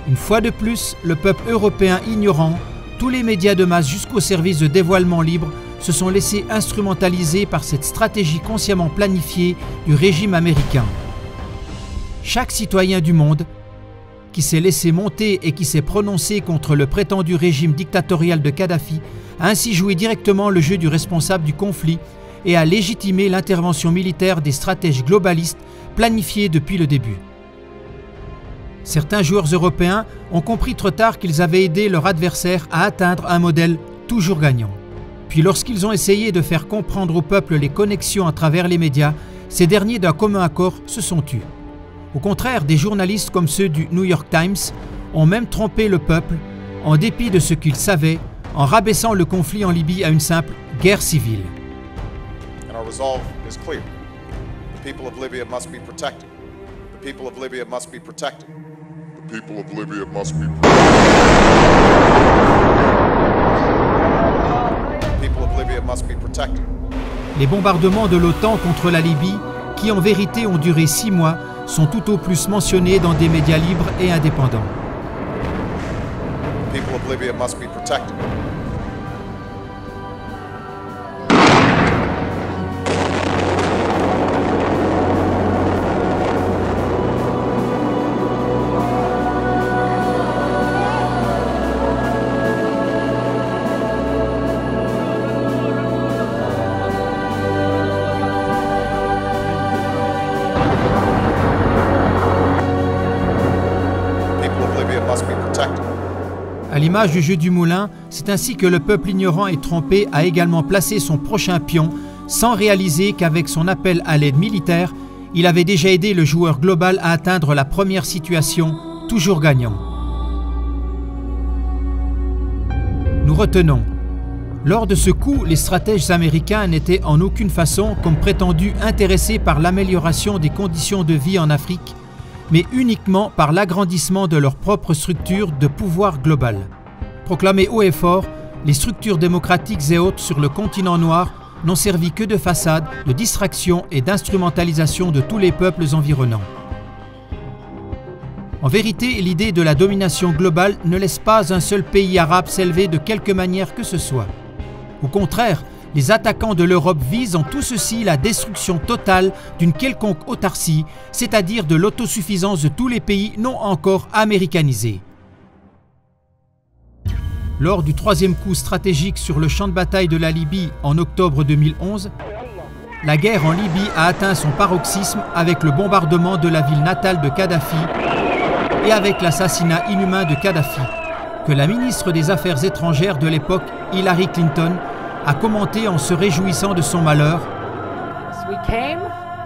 Une fois de plus, le peuple européen ignorant, tous les médias de masse jusqu'au service de dévoilement libre se sont laissés instrumentaliser par cette stratégie consciemment planifiée du régime américain. Chaque citoyen du monde qui s'est laissé monter et qui s'est prononcé contre le prétendu régime dictatorial de Kadhafi a ainsi joué directement le jeu du responsable du conflit et a légitimé l'intervention militaire des stratèges globalistes planifiés depuis le début. Certains joueurs européens ont compris trop tard qu'ils avaient aidé leur adversaire à atteindre un modèle toujours gagnant. Puis lorsqu'ils ont essayé de faire comprendre au peuple les connexions à travers les médias, ces derniers d'un commun accord se sont tus. Au contraire, des journalistes comme ceux du New York Times ont même trompé le peuple, en dépit de ce qu'ils savaient, en rabaissant le conflit en Libye à une simple guerre civile. And our resolve is clear. The people of Libya must be protected. The people of Libya must be protected. The people of Libya must be protected. The people of Libya must be protected. Les bombardements de l'OTAN contre la Libye, qui en vérité ont duré 6 mois, sont tout au plus mentionnés dans des médias libres et indépendants. The people of Libya must be protected. À l'image du jeu du moulin, c'est ainsi que le peuple ignorant et trompé a également placé son prochain pion sans réaliser qu'avec son appel à l'aide militaire, il avait déjà aidé le joueur global à atteindre la première situation, toujours gagnant. Nous retenons. Lors de ce coup, les stratèges américains n'étaient en aucune façon, comme prétendu, intéressés par l'amélioration des conditions de vie en Afrique, mais uniquement par l'agrandissement de leur propre structure de pouvoir global. Proclamées haut et fort, les structures démocratiques et autres sur le continent noir n'ont servi que de façade, de distraction et d'instrumentalisation de tous les peuples environnants. En vérité, l'idée de la domination globale ne laisse pas un seul pays arabe s'élever de quelque manière que ce soit. Au contraire, les attaquants de l'Europe visent en tout ceci la destruction totale d'une quelconque autarcie, c'est-à-dire de l'autosuffisance de tous les pays non encore américanisés. Lors du troisième coup stratégique sur le champ de bataille de la Libye en octobre 2011, la guerre en Libye a atteint son paroxysme avec le bombardement de la ville natale de Kadhafi et avec l'assassinat inhumain de Kadhafi, que la ministre des Affaires étrangères de l'époque, Hillary Clinton, a commenté en se réjouissant de son malheur. We came,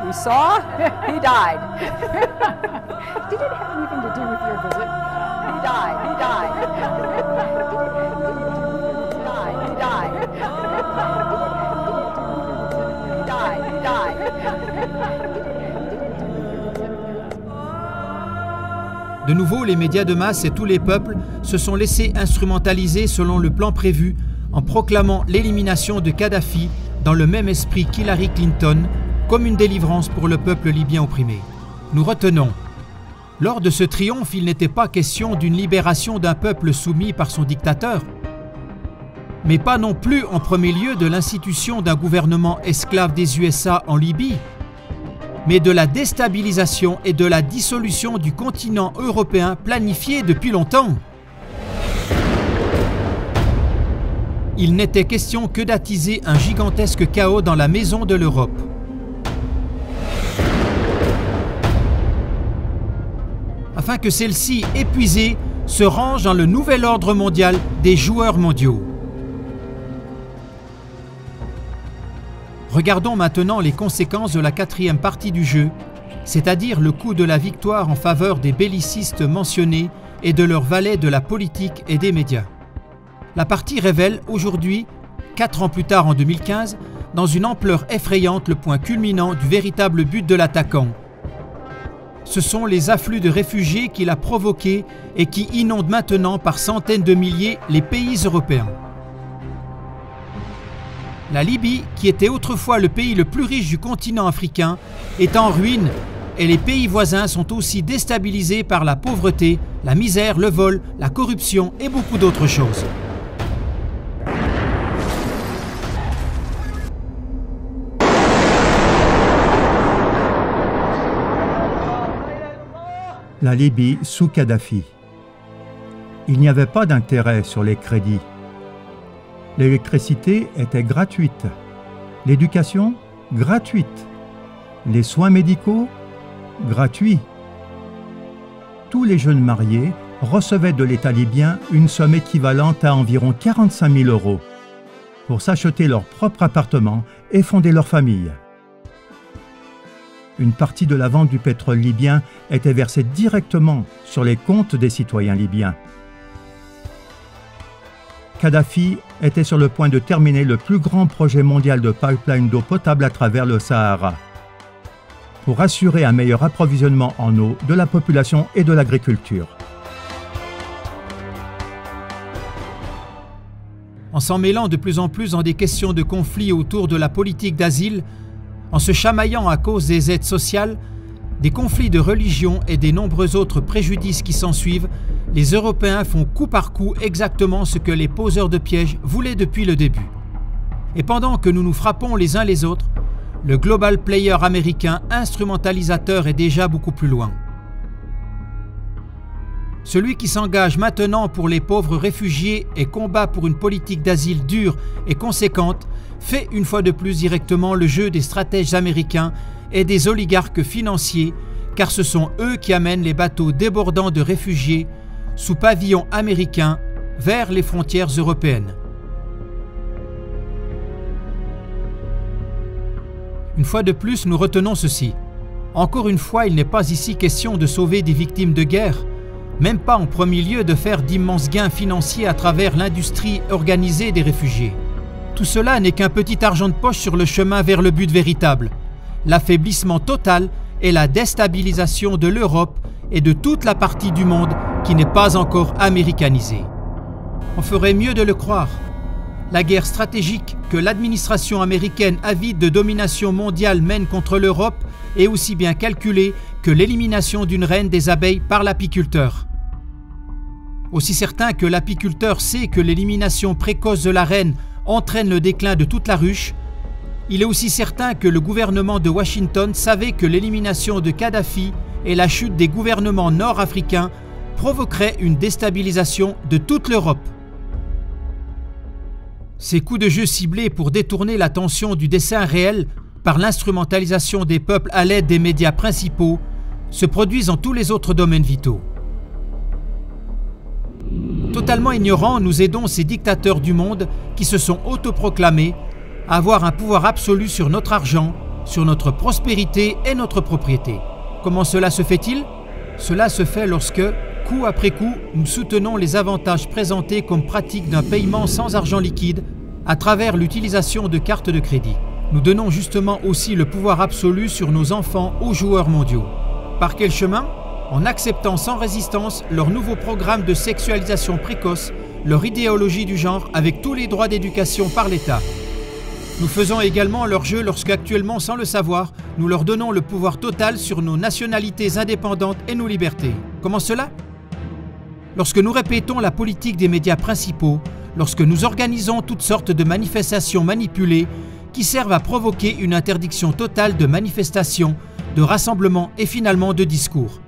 we saw, he died. Did it have anything to do with your visit? He died, he died. He died, he died. He died, he died. De nouveau, les médias de masse et tous les peuples se sont laissés instrumentaliser selon le plan prévu en proclamant l'élimination de Kadhafi dans le même esprit qu'Hillary Clinton comme une délivrance pour le peuple libyen opprimé. Nous retenons. Lors de ce triomphe, il n'était pas question d'une libération d'un peuple soumis par son dictateur, mais pas non plus en premier lieu de l'institution d'un gouvernement esclave des USA en Libye, mais de la déstabilisation et de la dissolution du continent européen planifié depuis longtemps. Il n'était question que d'attiser un gigantesque chaos dans la maison de l'Europe. Afin que celle-ci, épuisée, se range dans le nouvel ordre mondial des joueurs mondiaux. Regardons maintenant les conséquences de la quatrième partie du jeu, c'est-à-dire le coup de la victoire en faveur des bellicistes mentionnés et de leurs valets de la politique et des médias. La partie révèle aujourd'hui, 4 ans plus tard en 2015, dans une ampleur effrayante le point culminant du véritable but de l'attaquant. Ce sont les afflux de réfugiés qu'il a provoqués et qui inondent maintenant par centaines de milliers les pays européens. La Libye, qui était autrefois le pays le plus riche du continent africain, est en ruine et les pays voisins sont aussi déstabilisés par la pauvreté, la misère, le vol, la corruption et beaucoup d'autres choses. La Libye sous Kadhafi. Il n'y avait pas d'intérêt sur les crédits. L'électricité était gratuite. L'éducation, gratuite. Les soins médicaux, gratuits. Tous les jeunes mariés recevaient de l'État libyen une somme équivalente à environ 45 000 € pour s'acheter leur propre appartement et fonder leur famille. Une partie de la vente du pétrole libyen était versée directement sur les comptes des citoyens libyens. Kadhafi était sur le point de terminer le plus grand projet mondial de pipeline d'eau potable à travers le Sahara, pour assurer un meilleur approvisionnement en eau de la population et de l'agriculture. En s'en mêlant de plus en plus dans des questions de conflit autour de la politique d'asile, en se chamaillant à cause des aides sociales, des conflits de religion et des nombreux autres préjudices qui s'ensuivent, les Européens font coup par coup exactement ce que les poseurs de pièges voulaient depuis le début. Et pendant que nous nous frappons les uns les autres, le global player américain instrumentalisateur est déjà beaucoup plus loin. Celui qui s'engage maintenant pour les pauvres réfugiés et combat pour une politique d'asile dure et conséquente fait une fois de plus directement le jeu des stratèges américains et des oligarques financiers, car ce sont eux qui amènent les bateaux débordants de réfugiés sous pavillon américain vers les frontières européennes. Une fois de plus, nous retenons ceci. Encore une fois, il n'est pas ici question de sauver des victimes de guerre, même pas en premier lieu de faire d'immenses gains financiers à travers l'industrie organisée des réfugiés. Tout cela n'est qu'un petit argent de poche sur le chemin vers le but véritable, l'affaiblissement total et la déstabilisation de l'Europe et de toute la partie du monde qui n'est pas encore américanisée. On ferait mieux de le croire. La guerre stratégique que l'administration américaine avide de domination mondiale mène contre l'Europe est aussi bien calculée que l'élimination d'une reine des abeilles par l'apiculteur. Aussi certain que l'apiculteur sait que l'élimination précoce de la reine entraîne le déclin de toute la ruche, il est aussi certain que le gouvernement de Washington savait que l'élimination de Kadhafi et la chute des gouvernements nord-africains provoquerait une déstabilisation de toute l'Europe. Ces coups de jeu ciblés pour détourner l'attention du dessein réel par l'instrumentalisation des peuples à l'aide des médias principaux se produisent dans tous les autres domaines vitaux. Totalement ignorants, nous aidons ces dictateurs du monde qui se sont autoproclamés à avoir un pouvoir absolu sur notre argent, sur notre prospérité et notre propriété. Comment cela se fait-il? Cela se fait lorsque, coup après coup, nous soutenons les avantages présentés comme pratique d'un paiement sans argent liquide à travers l'utilisation de cartes de crédit. Nous donnons justement aussi le pouvoir absolu sur nos enfants aux joueurs mondiaux. Par quel chemin? En acceptant sans résistance leur nouveau programme de sexualisation précoce, leur idéologie du genre avec tous les droits d'éducation par l'État. Nous faisons également leur jeu lorsqu'actuellement, sans le savoir, nous leur donnons le pouvoir total sur nos nationalités indépendantes et nos libertés. Comment cela? Lorsque nous répétons la politique des médias principaux, lorsque nous organisons toutes sortes de manifestations manipulées qui servent à provoquer une interdiction totale de manifestations, de rassemblements et finalement de discours.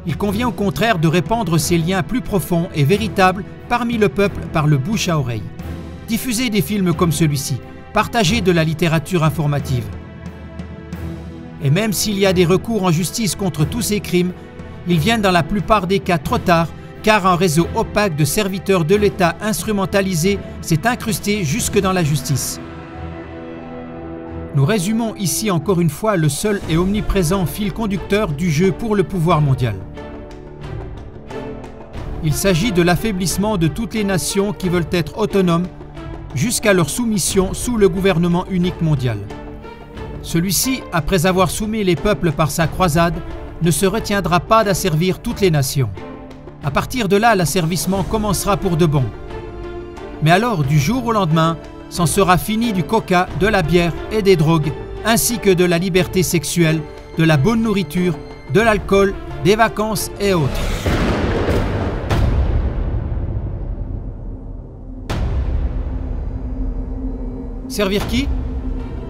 Il convient au contraire de répandre ces liens plus profonds et véritables parmi le peuple par le bouche à oreille. Diffuser des films comme celui-ci, partager de la littérature informative. Et même s'il y a des recours en justice contre tous ces crimes, ils viennent dans la plupart des cas trop tard, car un réseau opaque de serviteurs de l'État instrumentalisés s'est incrusté jusque dans la justice. Nous résumons ici encore une fois le seul et omniprésent fil conducteur du jeu pour le pouvoir mondial. Il s'agit de l'affaiblissement de toutes les nations qui veulent être autonomes jusqu'à leur soumission sous le gouvernement unique mondial. Celui-ci, après avoir soumis les peuples par sa croisade, ne se retiendra pas d'asservir toutes les nations. À partir de là, l'asservissement commencera pour de bon. Mais alors, du jour au lendemain, c'en sera fini du coca, de la bière et des drogues, ainsi que de la liberté sexuelle, de la bonne nourriture, de l'alcool, des vacances et autres. Servir qui?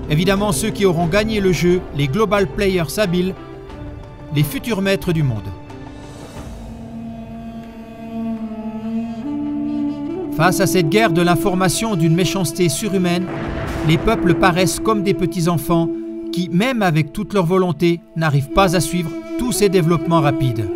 Évidemment ceux qui auront gagné le jeu, les Global Players habiles, les futurs maîtres du monde. Face à cette guerre de l'information d'une méchanceté surhumaine, les peuples paraissent comme des petits-enfants qui, même avec toute leur volonté, n'arrivent pas à suivre tous ces développements rapides.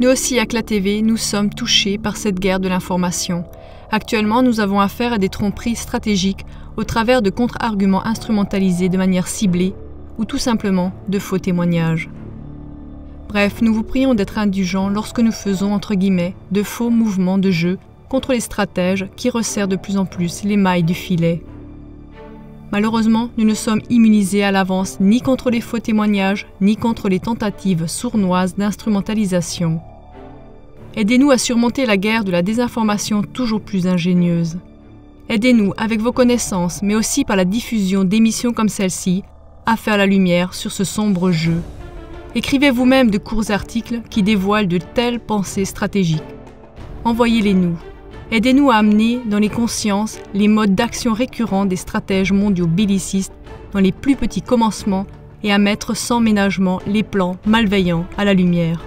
Nous aussi, à CLA TV, nous sommes touchés par cette guerre de l'information. Actuellement, nous avons affaire à des tromperies stratégiques au travers de contre-arguments instrumentalisés de manière ciblée ou tout simplement de faux témoignages. Bref, nous vous prions d'être indulgents lorsque nous faisons, entre guillemets, de faux mouvements de jeu contre les stratèges qui resserrent de plus en plus les mailles du filet. Malheureusement, nous ne sommes immunisés à l'avance ni contre les faux témoignages, ni contre les tentatives sournoises d'instrumentalisation. Aidez-nous à surmonter la guerre de la désinformation toujours plus ingénieuse. Aidez-nous avec vos connaissances, mais aussi par la diffusion d'émissions comme celle-ci, à faire la lumière sur ce sombre jeu. Écrivez vous-même de courts articles qui dévoilent de telles pensées stratégiques. Envoyez-les-nous. Aidez-nous à amener dans les consciences les modes d'action récurrents des stratèges mondiaux bellicistes dans les plus petits commencements et à mettre sans ménagement les plans malveillants à la lumière.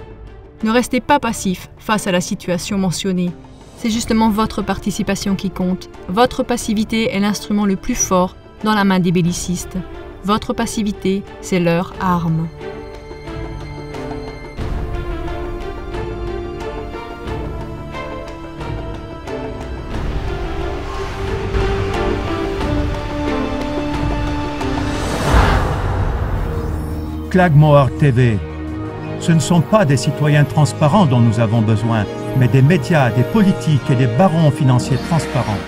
Ne restez pas passifs face à la situation mentionnée. C'est justement votre participation qui compte. Votre passivité est l'instrument le plus fort dans la main des bellicistes. Votre passivité, c'est leur arme. Clagmoar TV. Ce ne sont pas des citoyens transparents dont nous avons besoin, mais des médias, des politiques et des barons financiers transparents.